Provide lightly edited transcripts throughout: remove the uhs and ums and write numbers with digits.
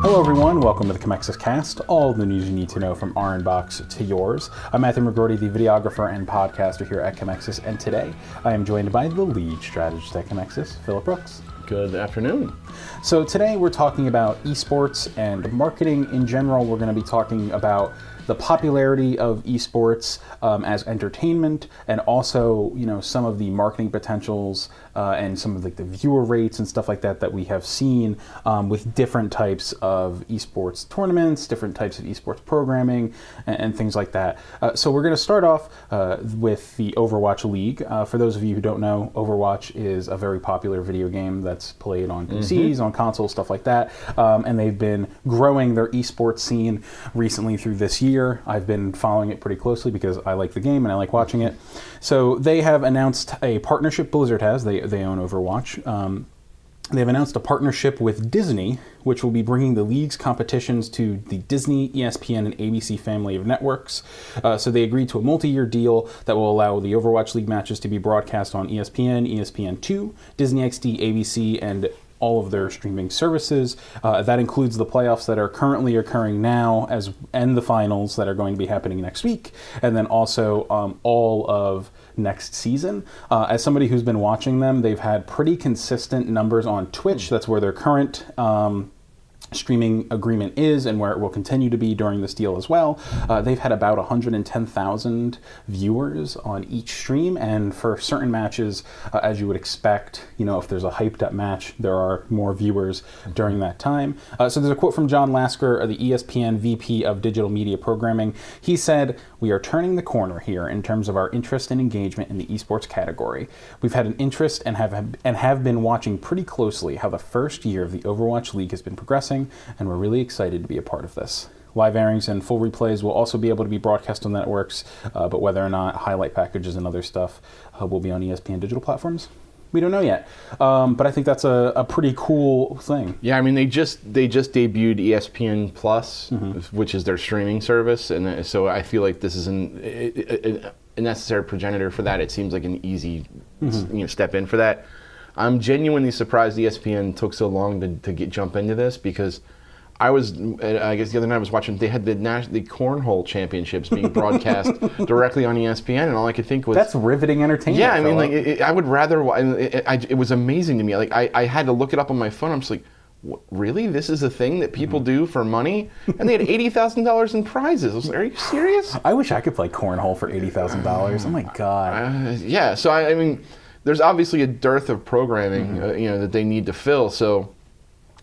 Hello everyone, welcome to the Commexis cast, all the news you need to know from our inbox to yours. I'm Matthew McGroarty, the videographer and podcaster here at Commexis, and today I am joined by the lead strategist at Commexis, Philip Brooks. Good afternoon. So today we're talking about esports and marketing in general. We're going to be talking about the popularity of esports as entertainment, and also, some of the marketing potentials and some of the viewer rates and stuff like that we have seen with different types of esports tournaments, different types of esports programming, and things like that. So we're going to start off with the Overwatch League. For those of you who don't know, Overwatch is a very popular video game that's played on PCs, on consoles, stuff like that, and they've been growing their esports scene recently through this year. I've been following it pretty closely because I like the game and I like watching it. So they have announced a partnership. Blizzard has. They own Overwatch. They've announced a partnership with Disney, which will be bringing the league's competitions to the Disney, ESPN, and ABC family of networks. So they agreed to a multi-year deal that will allow the Overwatch League matches to be broadcast on ESPN, ESPN2, Disney XD, ABC, and all of their streaming services. That includes the playoffs that are currently occurring now, and the finals that are going to be happening next week, and then also all of next season. As somebody who's been watching them, they've had pretty consistent numbers on Twitch. That's where their current streaming agreement is, and where it will continue to be during this deal as well. They've had about 110,000 viewers on each stream, and for certain matches, as you would expect, if there's a hyped up match, there are more viewers during that time. So there's a quote from John Lasker, the ESPN VP of Digital Media Programming. He said, "We are turning the corner here in terms of our interest and engagement in the esports category. We've had an interest and have been watching pretty closely how the first year of the Overwatch League has been progressing, and we're really excited to be a part of this. Live airings and full replays will also be able to be broadcast on networks, but whether or not highlight packages and other stuff will be on ESPN digital platforms, we don't know yet." But I think that's a pretty cool thing. Yeah, I mean, they just debuted ESPN Plus, which is their streaming service, and so I feel like this is a necessary progenitor for that. It seems like an easy step in for that. I'm genuinely surprised ESPN took so long to jump into this, because I guess the other night I was watching, they had the cornhole championships being broadcast directly on ESPN, and all I could think was, that's riveting entertainment. Yeah, I mean, I would rather, it was amazing to me. Like, I had to look it up on my phone. I'm just like, really? This is a thing that people do for money? And they had $80,000 in prizes. I was like, are you serious? I wish I could play cornhole for $80,000. Oh my God. Yeah, so I mean, there's obviously a dearth of programming, that they need to fill. So,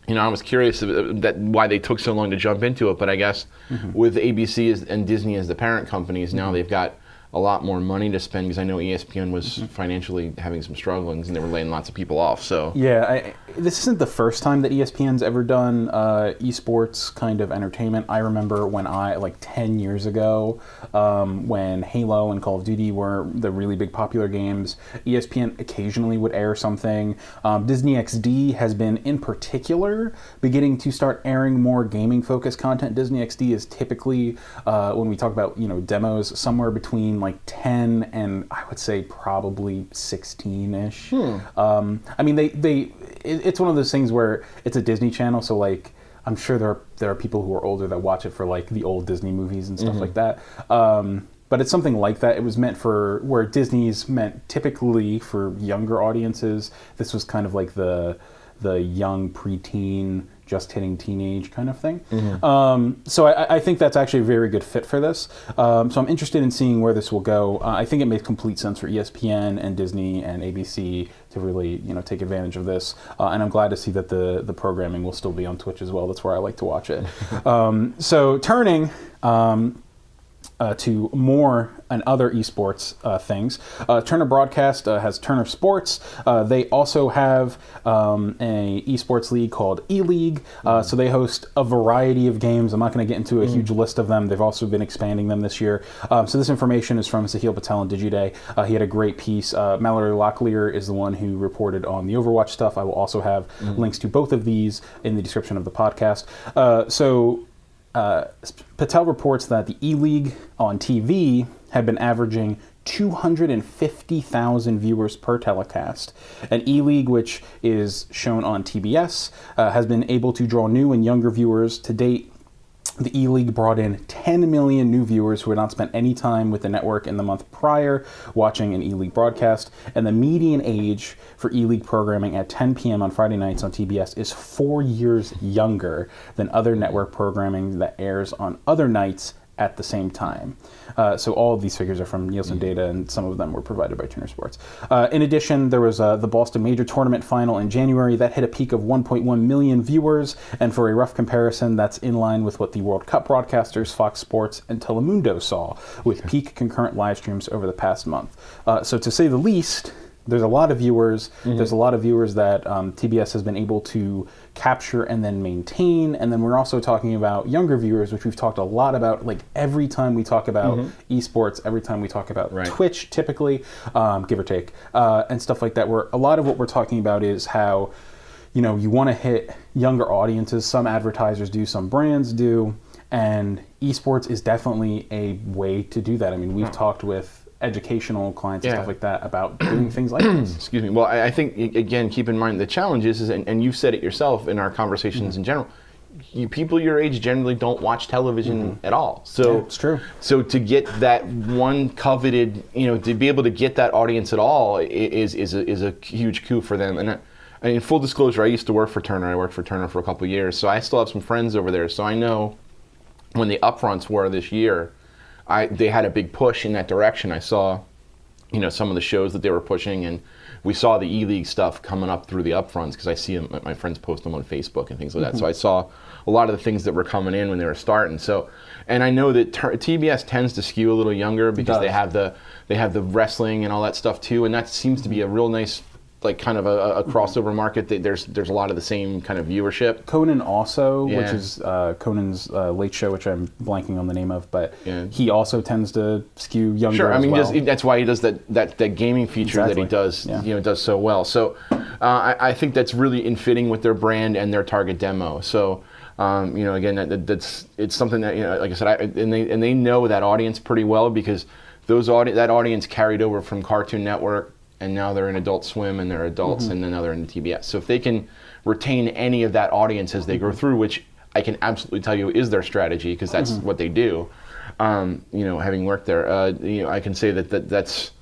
I was curious why they took so long to jump into it. But I guess with ABC and Disney as the parent companies, now they've got a lot more money to spend, because I know ESPN was financially having some strugglings, and they were laying lots of people off. So yeah, this isn't the first time that ESPN's ever done esports kind of entertainment. I remember when 10 years ago, when Halo and Call of Duty were the really big popular games, ESPN occasionally would air something. Disney XD has been, in particular, beginning to start airing more gaming-focused content. Disney XD is typically, when we talk about demos, somewhere between 10 and I would say probably 16-ish. I mean, it's one of those things where it's a Disney Channel, so I'm sure there are people who are older that watch it for the old Disney movies and stuff like that. But it's something like that. It was meant for, where Disney's meant typically for younger audiences. This was kind of like the young preteen, just hitting teenage kind of thing. So I think that's actually a very good fit for this. So I'm interested in seeing where this will go. I think it makes complete sense for ESPN and Disney and ABC to really take advantage of this. And I'm glad to see that the programming will still be on Twitch as well. That's where I like to watch it. So turning to more and other esports things. Turner Broadcast has Turner Sports. They also have a esports league called E-League. So they host a variety of games. I'm not going to get into a huge list of them. They've also been expanding them this year. So this information is from Sahil Patel on DigiDay. He had a great piece. Mallory Locklear is the one who reported on the Overwatch stuff. I will also have links to both of these in the description of the podcast. Patel reports that the E-League on TV had been averaging 250,000 viewers per telecast. And E-League, which is shown on TBS, has been able to draw new and younger viewers. To date, the E-League brought in 10 million new viewers who had not spent any time with the network in the month prior watching an E-League broadcast. And the median age for E-League programming at 10 p.m. on Friday nights on TBS is 4 years younger than other network programming that airs on other nights at the same time. So all of these figures are from Nielsen data, and some of them were provided by Turner Sports. In addition, there was the Boston Major Tournament final in January that hit a peak of 1.1 million viewers, and for a rough comparison, that's in line with what the World Cup broadcasters Fox Sports and Telemundo saw, with peak concurrent live streams over the past month. So to say the least, there's a lot of viewers. There's a lot of viewers that TBS has been able to capture and then maintain. And then we're also talking about younger viewers, which we've talked a lot about. Like every time we talk about esports, every time we talk about Twitch, typically, give or take, and stuff like that. Where a lot of what we're talking about is how, you know, you want to hit younger audiences. Some advertisers do, some brands do, and esports is definitely a way to do that. I mean, we've talked with educational clients and stuff like that about doing things like this. Excuse me. Well, I think, again, keep in mind the challenge is and you've said it yourself in our conversations in general, people your age generally don't watch television at all. So it's true. So to get that one coveted, you know, to be able to get that audience at all is a huge coup for them. And in full disclosure, I used to work for Turner. I worked for Turner for a couple of years, so I still have some friends over there. So I know when the upfronts were this year, they had a big push in that direction. I saw, you know, some of the shows that they were pushing, and we saw the E-League stuff coming up through the upfronts because I see them, my friends post them on Facebook and things like that. So I saw a lot of the things that were coming in when they were starting. So, and I know that TBS tends to skew a little younger because they have the wrestling and all that stuff too, and that seems to be a real nice, like, kind of a crossover market. There's a lot of the same kind of viewership. Conan also, which is Conan's late show, which I'm blanking on the name of, but he also tends to skew younger. Sure, I mean, well. That's why he does that gaming feature that he does, you know, does so well. So I think that's really in fitting with their brand and their target demo. So you know, again, it's something that, you know, like I said, and they know that audience pretty well because that audience carried over from Cartoon Network. And now they're in Adult Swim, and they're adults, and then now they're in TBS. So if they can retain any of that audience as they go through, which I can absolutely tell you is their strategy, because that's what they do. You know, having worked there, you know, I can say that's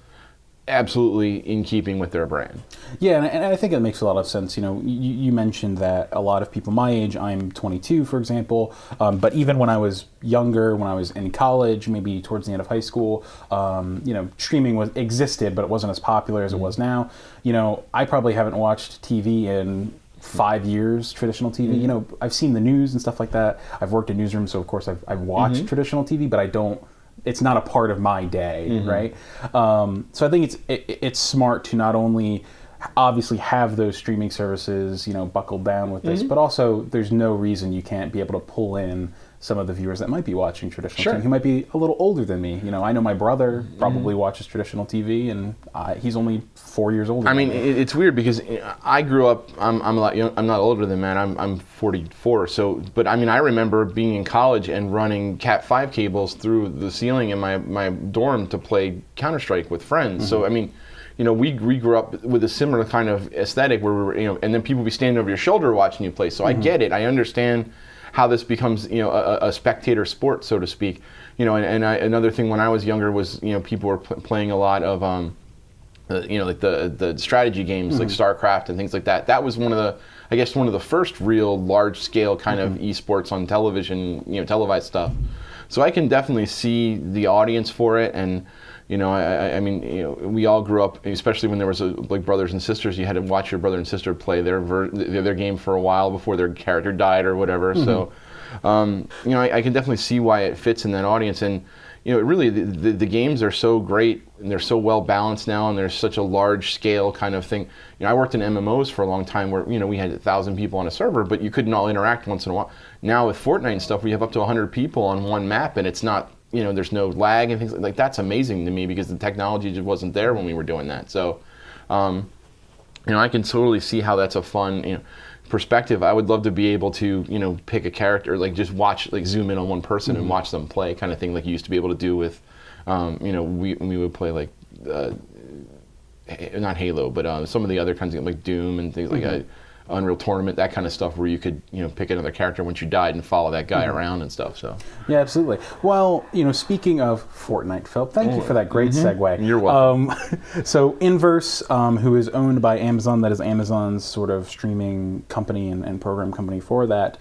absolutely in keeping with their brand. Yeah, and I think it makes a lot of sense. You know, you mentioned that a lot of people my age, I'm 22, for example, but even when I was younger, when I was in college, maybe towards the end of high school, you know, streaming existed, but it wasn't as popular as it was now. You know, I probably haven't watched TV in 5 years, traditional TV. You know, I've seen the news and stuff like that. I've worked in newsrooms, so of course I've watched traditional TV, but it's not a part of my day, right? So I think it's smart to not only obviously have those streaming services, you know, buckled down with this, but also there's no reason you can't be able to pull in some of the viewers that might be watching traditional TV, who might be a little older than me. You know, I know my brother probably watches traditional TV, and he's only 4 years older. I mean, it's weird because I grew up. I'm a lot young. I'm not older than Matt. I'm 44. So, but I mean, I remember being in college and running Cat5 cables through the ceiling in my dorm to play Counter-Strike with friends. So, I mean, you know, we grew up with a similar kind of aesthetic where we were, you know, and then people would be standing over your shoulder watching you play. So I get it. I understand how this becomes, you know, a spectator sport, so to speak. You know, another thing when I was younger was, you know, people were playing a lot of, you know, like the strategy games, like Starcraft and things like that. That was one of the first real large scale kind of esports on television, you know, televised stuff. So I can definitely see the audience for it. And, you know, I mean, you know, we all grew up, especially when there was like brothers and sisters. You had to watch your brother and sister play their game for a while before their character died or whatever. So, you know, I can definitely see why it fits in that audience. And, you know, really, the games are so great and they're so well balanced now, and there's such a large scale kind of thing. You know, I worked in MMOs for a long time where, you know, we had 1,000 people on a server, but you couldn't all interact once in a while. Now with Fortnite and stuff, we have up to 100 people on one map, and it's not, you know, there's no lag and things like that's amazing to me because the technology just wasn't there when we were doing that. So, you know, I can totally see how that's a fun, you know, perspective. I would love to be able to, you know, pick a character, like just watch, like zoom in on one person and watch them play, kind of thing, like you used to be able to do with, you know, we would play like not Halo, but some of the other kinds of like Doom and things like Unreal Tournament, that kind of stuff, where you could pick another character once you died and follow that guy around and stuff. So yeah, absolutely. Well, speaking of Fortnite, Phil, thank you for that great segue. You're welcome. So Inverse, who is owned by Amazon, that is Amazon's sort of streaming company and program company for that,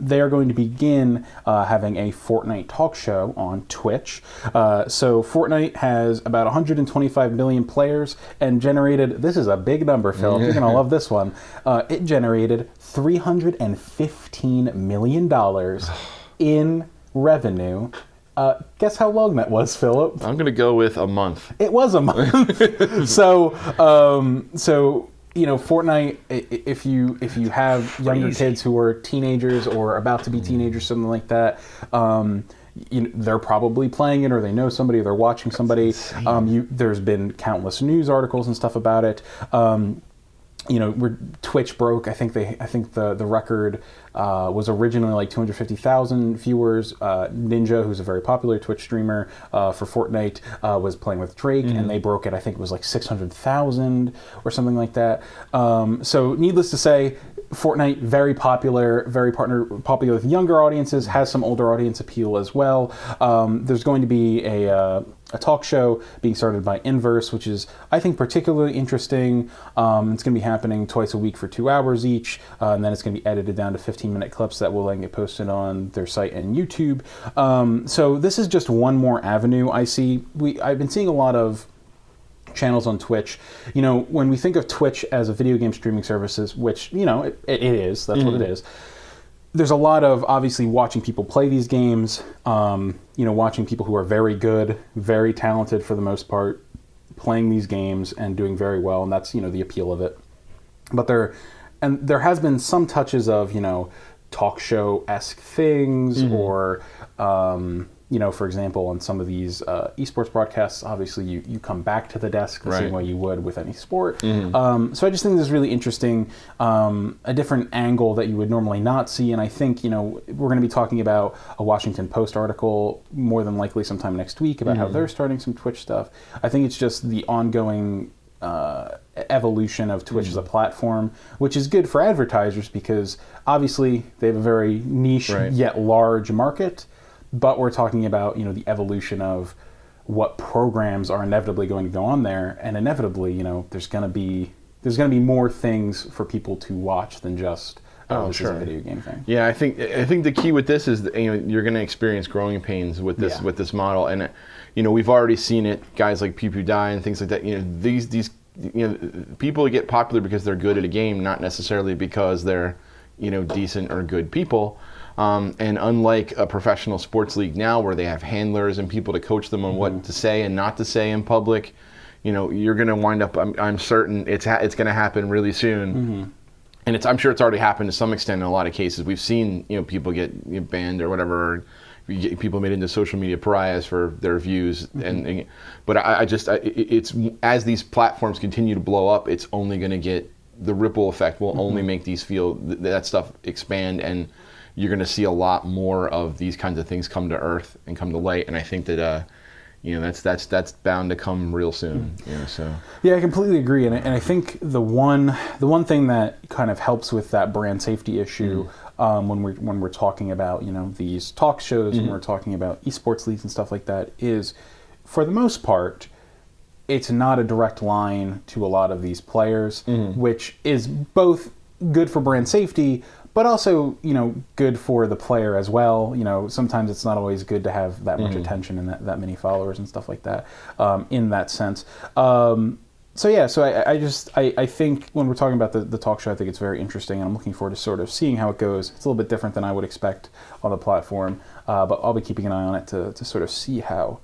they are going to begin having a Fortnite talk show on Twitch. So Fortnite has about 125 million players and generated, this is a big number, Phil, you're going to love this one, it generated $315 million in revenue. Guess how long that was, Philip? I'm going to go with a month. It was a month. So Fortnite, if you have younger kids who are teenagers or about to be teenagers, something like that, they're probably playing it, or they know somebody, or they're watching somebody. There's been countless news articles and stuff about it. Where Twitch broke, I think the record was originally like 250,000 viewers. Ninja, who's a very popular Twitch streamer for Fortnite, was playing with Drake, and they broke it. I think it was like 600,000 or something like that. So needless to say, Fortnite, very popular, very popular with younger audiences, has some older audience appeal as well. There's going to be a talk show being started by Inverse, which is, I think, particularly interesting. It's going to be happening twice a week for 2 hours each, and then it's going to be edited down to 15-minute clips that will then get posted on their site and YouTube. So this is just one more avenue I see. I've been seeing a lot of channels on Twitch. When we think of Twitch as a video game streaming services, which, it is, that's what it is. There's a lot of, obviously, watching people play these games, watching people who are very good, very talented for the most part, playing these games and doing very well, and that's, the appeal of it. But there has been some touches of, talk show-esque things, or for example, on some of these eSports broadcasts, obviously you come back to the desk the same way you would with any sport. So I just think this is really interesting, a different angle that you would normally not see. And I think, we're going to be talking about a Washington Post article more than likely sometime next week about how they're starting some Twitch stuff. I think it's just the ongoing evolution of Twitch as a platform, which is good for advertisers because obviously they have a very niche yet large market. But we're talking about, the evolution of what programs are inevitably going to go on there, and inevitably, there's going to be more things for people to watch than just this is a video game thing. Yeah, I think the key with this is that, you're going to experience growing pains with this model, and we've already seen it. Guys like PewDiePie and things like that. These people get popular because they're good at a game, not necessarily because they're decent or good people. And unlike a professional sports league now where they have handlers and people to coach them on what to say and not to say in public, you're going to wind up, I'm certain it's going to happen really soon. And I'm sure it's already happened to some extent in a lot of cases. We've seen, people get banned or whatever, or people made into social media pariahs for their views. But it's as these platforms continue to blow up, it's only going to get, the ripple effect will only make these that stuff expand, and you're going to see a lot more of these kinds of things come to earth and come to light. And I think that that's bound to come real soon. So yeah, I completely agree. And I think the one thing that kind of helps with that brand safety issue when we're talking about these talk shows, when we're talking about esports leagues and stuff like that, is for the most part, it's not a direct line to a lot of these players, which is both good for brand safety, but also, good for the player as well. Sometimes it's not always good to have that much attention and that many followers and stuff like that, in that sense. I think when we're talking about the talk show, I think it's very interesting, and I'm looking forward to sort of seeing how it goes. It's a little bit different than I would expect on the platform, but I'll be keeping an eye on it to sort of see how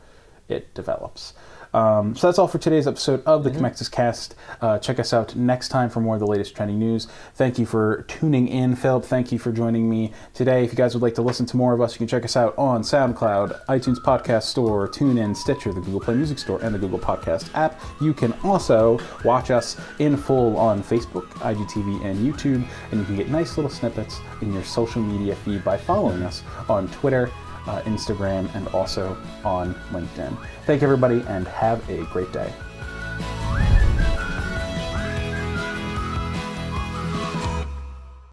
it develops. So that's all for today's episode of the Commexis Cast. Check us out next time for more of the latest trending news. Thank you for tuning in, Philip. Thank you for joining me today. If you guys would like to listen to more of us, you can check us out on SoundCloud, iTunes Podcast Store, TuneIn, Stitcher, the Google Play Music Store, and the Google Podcast app. You can also watch us in full on Facebook, IGTV, and YouTube, and you can get nice little snippets in your social media feed by following us on Twitter, Instagram, and also on LinkedIn. Thank you, everybody, and have a great day.